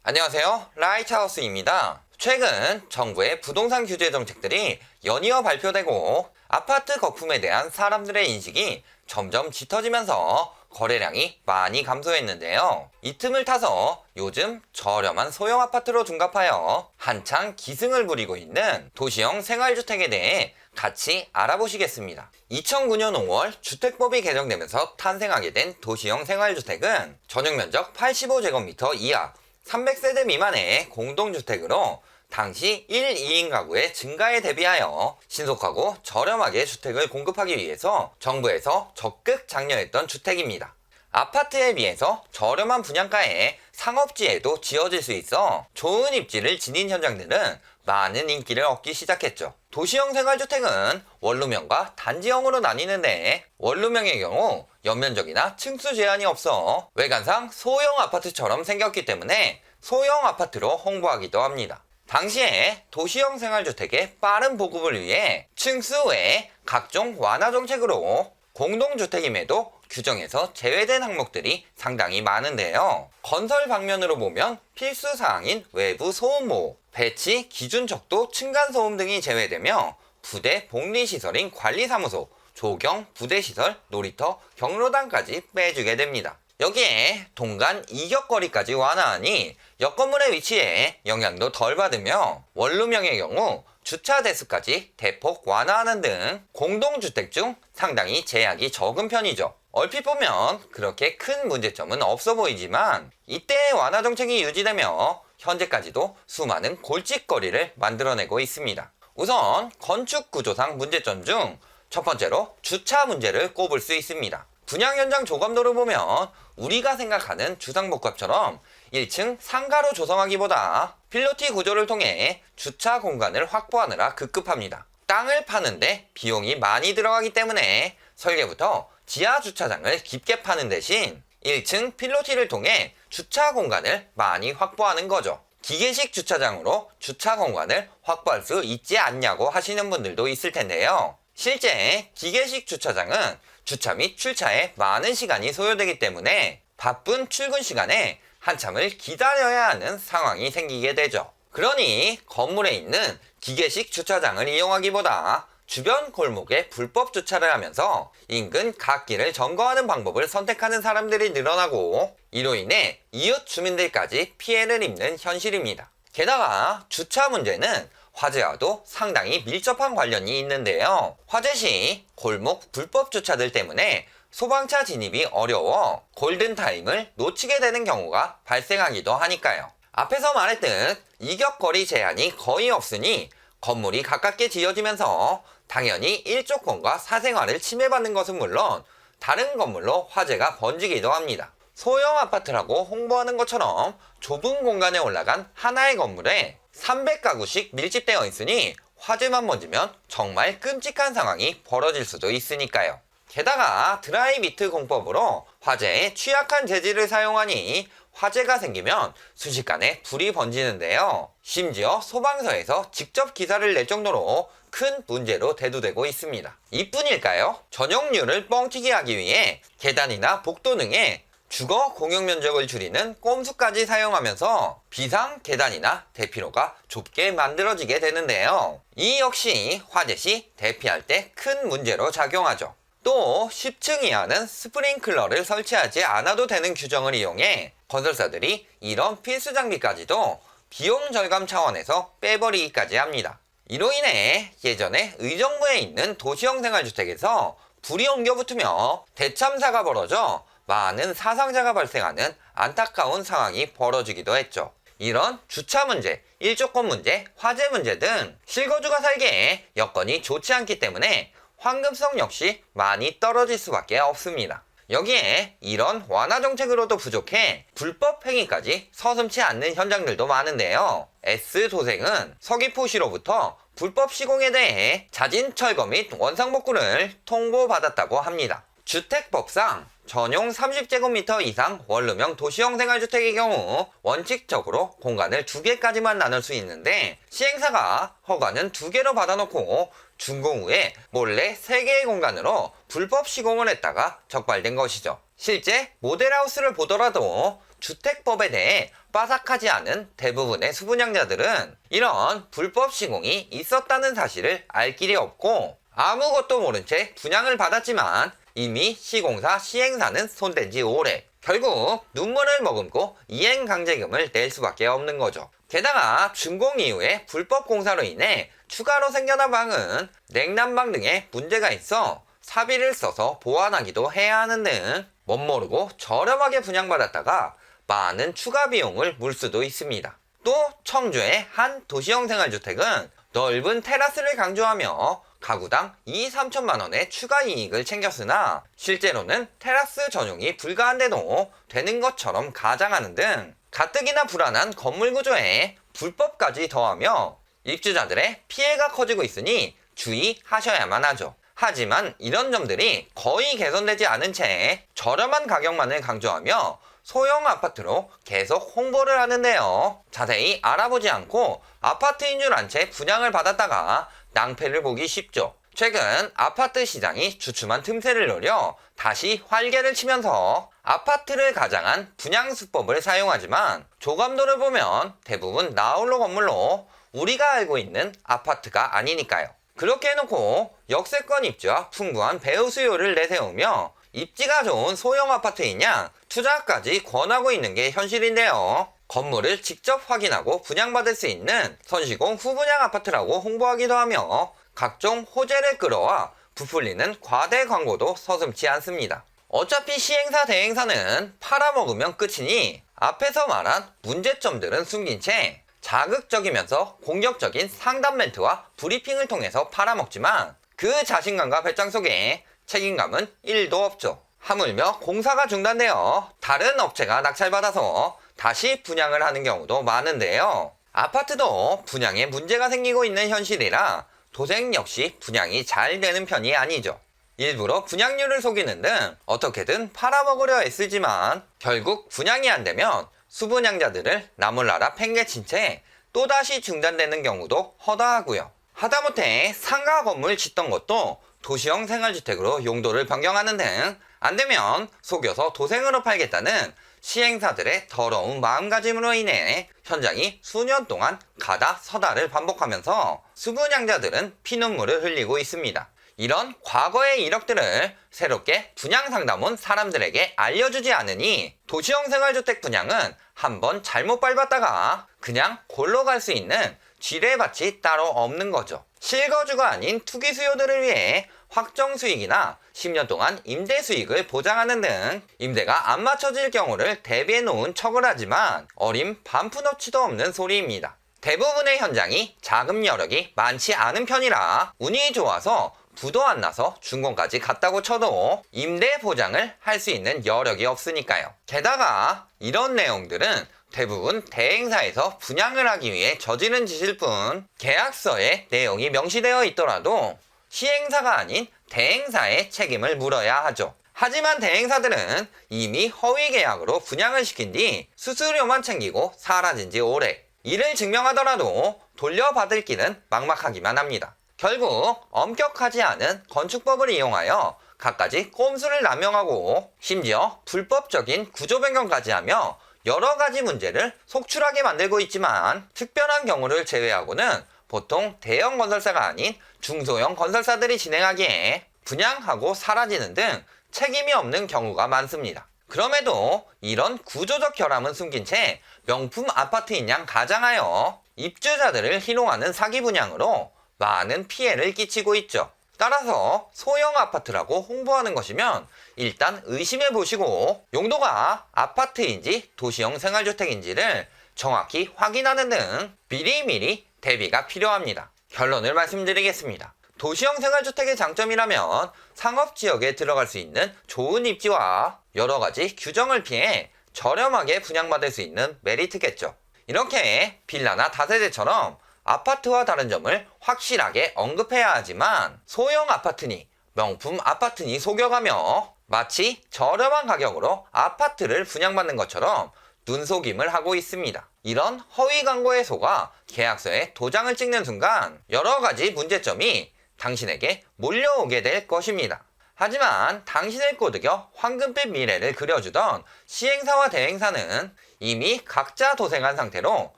안녕하세요. 라이트하우스입니다. 최근 정부의 부동산 규제 정책들이 연이어 발표되고 아파트 거품에 대한 사람들의 인식이 점점 짙어지면서 거래량이 많이 감소했는데요. 이 틈을 타서 요즘 저렴한 소형 아파트로 둔갑하여 한창 기승을 부리고 있는 도시형 생활주택에 대해 같이 알아보시겠습니다. 2009년 5월 주택법이 개정되면서 탄생하게 된 도시형 생활주택은 전용면적 85제곱미터 이하 300세대 미만의 공동주택으로 당시 1, 2인 가구의 증가에 대비하여 신속하고 저렴하게 주택을 공급하기 위해서 정부에서 적극 장려했던 주택입니다. 아파트에 비해서 저렴한 분양가에 상업지에도 지어질 수 있어 좋은 입지를 지닌 현장들은 많은 인기를 얻기 시작했죠. 도시형 생활주택은 원룸형과 단지형으로 나뉘는데 원룸형의 경우 연면적이나 층수 제한이 없어 외관상 소형 아파트처럼 생겼기 때문에 소형 아파트로 홍보하기도 합니다. 당시에 도시형 생활주택의 빠른 보급을 위해 층수 외에 각종 완화 정책으로 공동주택임에도 규정에서 제외된 항목들이 상당히 많은데요. 건설 방면으로 보면 필수 사항인 외부 소음 보호, 배치 기준 척도 층간소음 등이 제외되며 부대 복리시설인 관리사무소, 조경, 부대시설, 놀이터, 경로당까지 빼주게 됩니다. 여기에 동간 이격거리까지 완화하니 옆건물의 위치에 영향도 덜 받으며 원룸형의 경우 주차 대수까지 대폭 완화하는 등 공동주택 중 상당히 제약이 적은 편이죠. 얼핏 보면 그렇게 큰 문제점은 없어 보이지만 이때의 완화 정책이 유지되며 현재까지도 수많은 골칫거리를 만들어내고 있습니다. 우선 건축 구조상 문제점 중 첫 번째로 주차 문제를 꼽을 수 있습니다. 분양 현장 조감도를 보면 우리가 생각하는 주상복합처럼 1층 상가로 조성하기보다 필로티 구조를 통해 주차 공간을 확보하느라 급급합니다. 땅을 파는데 비용이 많이 들어가기 때문에 설계부터 지하 주차장을 깊게 파는 대신 1층 필로티를 통해 주차 공간을 많이 확보하는 거죠. 기계식 주차장으로 주차 공간을 확보할 수 있지 않냐고 하시는 분들도 있을 텐데요. 실제 기계식 주차장은 주차 및 출차에 많은 시간이 소요되기 때문에 바쁜 출근 시간에 한참을 기다려야 하는 상황이 생기게 되죠. 그러니 건물에 있는 기계식 주차장을 이용하기보다 주변 골목에 불법 주차를 하면서 인근 갓길을 점거하는 방법을 선택하는 사람들이 늘어나고 이로 인해 이웃 주민들까지 피해를 입는 현실입니다. 게다가 주차 문제는 화재와도 상당히 밀접한 관련이 있는데요. 화재 시 골목 불법 주차들 때문에 소방차 진입이 어려워 골든타임을 놓치게 되는 경우가 발생하기도 하니까요. 앞에서 말했듯 이격거리 제한이 거의 없으니 건물이 가깝게 지어지면서 당연히 일조권과 사생활을 침해받는 것은 물론 다른 건물로 화재가 번지기도 합니다. 소형 아파트라고 홍보하는 것처럼 좁은 공간에 올라간 하나의 건물에 300가구씩 밀집되어 있으니 화재만 번지면 정말 끔찍한 상황이 벌어질 수도 있으니까요. 게다가 드라이비트 공법으로 화재에 취약한 재질을 사용하니 화재가 생기면 순식간에 불이 번지는데요. 심지어 소방서에서 직접 기사를 낼 정도로 큰 문제로 대두되고 있습니다. 이뿐일까요? 전용률을 뻥튀기 하기 위해 계단이나 복도 등의 주거 공용 면적을 줄이는 꼼수까지 사용하면서 비상 계단이나 대피로가 좁게 만들어지게 되는데요. 이 역시 화재 시 대피할 때 큰 문제로 작용하죠. 또 10층 이하는 스프링클러를 설치하지 않아도 되는 규정을 이용해 건설사들이 이런 필수 장비까지도 비용 절감 차원에서 빼버리기까지 합니다. 이로 인해 예전에 의정부에 있는 도시형 생활주택에서 불이 옮겨붙으며 대참사가 벌어져 많은 사상자가 발생하는 안타까운 상황이 벌어지기도 했죠. 이런 주차 문제, 일조권 문제, 화재 문제 등 실거주가 살기에 여건이 좋지 않기 때문에 환급성 역시 많이 떨어질 수밖에 없습니다. 여기에 이런 완화 정책으로도 부족해 불법 행위까지 서슴지 않는 현장들도 많은데요. S도생은 서귀포시로부터 불법 시공에 대해 자진 철거 및 원상복구를 통보받았다고 합니다. 주택법상 전용 30제곱미터 이상 원룸형 도시형 생활주택의 경우 원칙적으로 공간을 2개까지만 나눌 수 있는데 시행사가 허가는 2개로 받아놓고 준공 후에 몰래 3개의 공간으로 불법 시공을 했다가 적발된 것이죠. 실제 모델하우스를 보더라도 주택법에 대해 빠삭하지 않은 대부분의 수분양자들은 이런 불법 시공이 있었다는 사실을 알 길이 없고 아무것도 모른 채 분양을 받았지만 이미 시공사 시행사는 손댄 지 오래. 결국 눈물을 머금고 이행강제금을 낼 수밖에 없는 거죠. 게다가 준공 이후에 불법 공사로 인해 추가로 생겨난 방은 냉난방 등의 문제가 있어 사비를 써서 보완하기도 해야 하는 등 멋모르고 저렴하게 분양받았다가 많은 추가 비용을 물 수도 있습니다. 또 청주의 한 도시형 생활주택은 넓은 테라스를 강조하며 가구당 2, 3천만 원의 추가 이익을 챙겼으나 실제로는 테라스 전용이 불가한데도 되는 것처럼 가장하는 등 가뜩이나 불안한 건물 구조에 불법까지 더하며 입주자들의 피해가 커지고 있으니 주의하셔야만 하죠. 하지만 이런 점들이 거의 개선되지 않은 채 저렴한 가격만을 강조하며 소형 아파트로 계속 홍보를 하는데요. 자세히 알아보지 않고 아파트인 줄 안 채 분양을 받았다가 낭패를 보기 쉽죠. 최근 아파트 시장이 주춤한 틈새를 노려 다시 활개를 치면서 아파트를 가장한 분양 수법을 사용하지만 조감도를 보면 대부분 나홀로 건물로 우리가 알고 있는 아파트가 아니니까요. 그렇게 해놓고 역세권 입지와 풍부한 배후 수요를 내세우며 입지가 좋은 소형 아파트이냐 투자까지 권하고 있는 게 현실인데요. 건물을 직접 확인하고 분양받을 수 있는 선시공 후분양 아파트라고 홍보하기도 하며 각종 호재를 끌어와 부풀리는 과대 광고도 서슴지 않습니다. 어차피 시행사 대행사는 팔아먹으면 끝이니 앞에서 말한 문제점들은 숨긴 채 자극적이면서 공격적인 상담 멘트와 브리핑을 통해서 팔아먹지만 그 자신감과 배짱 속에 책임감은 1도 없죠. 하물며 공사가 중단되어 다른 업체가 낙찰받아서 다시 분양을 하는 경우도 많은데요. 아파트도 분양에 문제가 생기고 있는 현실이라 도생 역시 분양이 잘 되는 편이 아니죠. 일부러 분양률을 속이는 등 어떻게든 팔아먹으려 애쓰지만 결국 분양이 안 되면 수분양자들을 나몰라라 팽개친 채 또다시 중단되는 경우도 허다하고요. 하다못해 상가 건물 짓던 것도 도시형 생활주택으로 용도를 변경하는 등 안되면 속여서 도생으로 팔겠다는 시행사들의 더러운 마음가짐으로 인해 현장이 수년 동안 가다 서다를 반복하면서 수분양자들은 피눈물을 흘리고 있습니다. 이런 과거의 이력들을 새롭게 분양 상담 온 사람들에게 알려주지 않으니 도시형 생활주택 분양은 한번 잘못 밟았다가 그냥 골로 갈 수 있는 지뢰밭이 따로 없는 거죠. 실거주가 아닌 투기 수요들을 위해 확정 수익이나 10년 동안 임대 수익을 보장하는 등 임대가 안 맞춰질 경우를 대비해 놓은 척을 하지만 어림 반푼어치도 없는 소리입니다. 대부분의 현장이 자금 여력이 많지 않은 편이라 운이 좋아서 부도 안 나서 준공까지 갔다고 쳐도 임대 보장을 할 수 있는 여력이 없으니까요. 게다가 이런 내용들은 대부분 대행사에서 분양을 하기 위해 저지른 짓일 뿐 계약서에 내용이 명시되어 있더라도 시행사가 아닌 대행사의 책임을 물어야 하죠. 하지만 대행사들은 이미 허위 계약으로 분양을 시킨 뒤 수수료만 챙기고 사라진 지 오래. 이를 증명하더라도 돌려받을 길은 막막하기만 합니다. 결국 엄격하지 않은 건축법을 이용하여 갖가지 꼼수를 남용하고 심지어 불법적인 구조 변경까지 하며 여러 가지 문제를 속출하게 만들고 있지만 특별한 경우를 제외하고는 보통 대형 건설사가 아닌 중소형 건설사들이 진행하기에 분양하고 사라지는 등 책임이 없는 경우가 많습니다. 그럼에도 이런 구조적 결함은 숨긴 채 명품 아파트인 양 가장하여 입주자들을 희롱하는 사기 분양으로 많은 피해를 끼치고 있죠. 따라서 소형 아파트라고 홍보하는 것이면 일단 의심해 보시고 용도가 아파트인지 도시형 생활주택인지를 정확히 확인하는 등 미리미리 대비가 필요합니다. 결론을 말씀드리겠습니다. 도시형 생활주택의 장점이라면 상업지역에 들어갈 수 있는 좋은 입지와 여러가지 규정을 피해 저렴하게 분양받을 수 있는 메리트겠죠. 이렇게 빌라나 다세대처럼 아파트와 다른 점을 확실하게 언급해야 하지만 소형 아파트니 명품 아파트니 속여가며 마치 저렴한 가격으로 아파트를 분양받는 것처럼 눈속임을 하고 있습니다. 이런 허위 광고에 속아 계약서에 도장을 찍는 순간 여러 가지 문제점이 당신에게 몰려오게 될 것입니다. 하지만 당신을 꼬드겨 황금빛 미래를 그려주던 시행사와 대행사는 이미 각자 도생한 상태로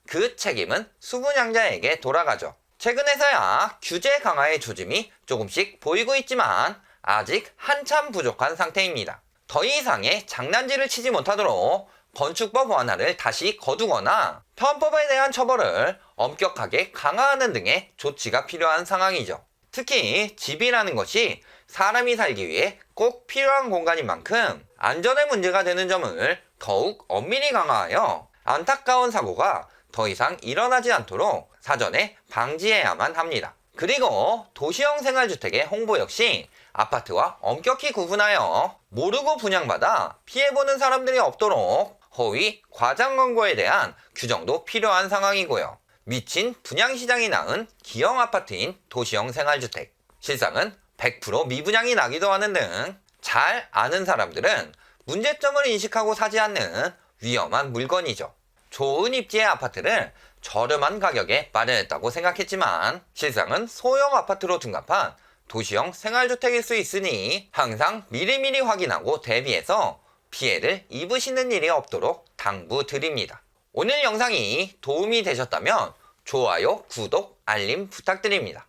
그 책임은 수분양자에게 돌아가죠. 최근에서야 규제 강화의 조짐이 조금씩 보이고 있지만 아직 한참 부족한 상태입니다. 더 이상의 장난질을 치지 못하도록 건축법 완화를 다시 거두거나 편법에 대한 처벌을 엄격하게 강화하는 등의 조치가 필요한 상황이죠. 특히 집이라는 것이 사람이 살기 위해 꼭 필요한 공간인 만큼 안전의 문제가 되는 점을 더욱 엄밀히 강화하여 안타까운 사고가 더 이상 일어나지 않도록 사전에 방지해야만 합니다. 그리고 도시형 생활주택의 홍보 역시 아파트와 엄격히 구분하여 모르고 분양받아 피해보는 사람들이 없도록 허위, 과장 광고에 대한 규정도 필요한 상황이고요. 미친 분양시장이 낳은 기형 아파트인 도시형 생활주택. 실상은 100% 미분양이 나기도 하는 등 잘 아는 사람들은 문제점을 인식하고 사지 않는 위험한 물건이죠. 좋은 입지의 아파트를 저렴한 가격에 마련했다고 생각했지만 실상은 소형 아파트로 둔갑한 도시형 생활주택일 수 있으니 항상 미리미리 확인하고 대비해서 피해를 입으시는 일이 없도록 당부드립니다. 오늘 영상이 도움이 되셨다면 좋아요, 구독, 알림 부탁드립니다.